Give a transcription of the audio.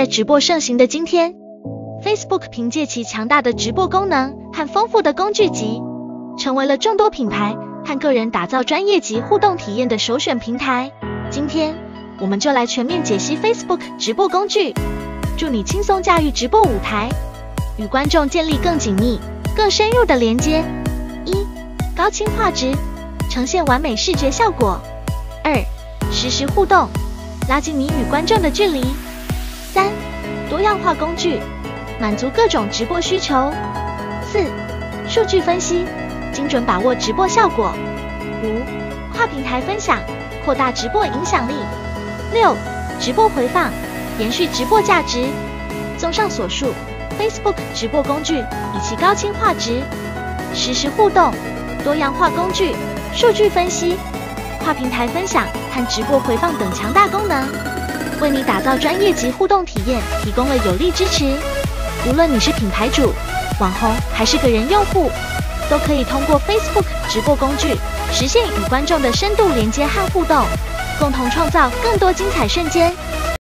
在直播盛行的今天 ，Facebook 凭借其强大的直播功能和丰富的工具集，成为了众多品牌和个人打造专业级互动体验的首选平台。今天，我们就来全面解析 Facebook 直播工具，助你轻松驾驭直播舞台，与观众建立更紧密、更深入的连接。1. 高清画质，呈现完美视觉效果。2. 实时互动，拉近你与观众的距离。3. 多样化工具，满足各种直播需求。4. 数据分析，精准把握直播效果。5. 跨平台分享，扩大直播影响力。6. 直播回放，延续直播价值。综上所述， Facebook 直播工具以其高清画质、实时互动、多样化工具、数据分析、跨平台分享和直播回放等强大功能，为你打造专业级互动体验提供了有力支持。无论你是品牌主、网红还是个人用户，都可以通过 Facebook 直播工具实现与观众的深度连接和互动，共同创造更多精彩瞬间。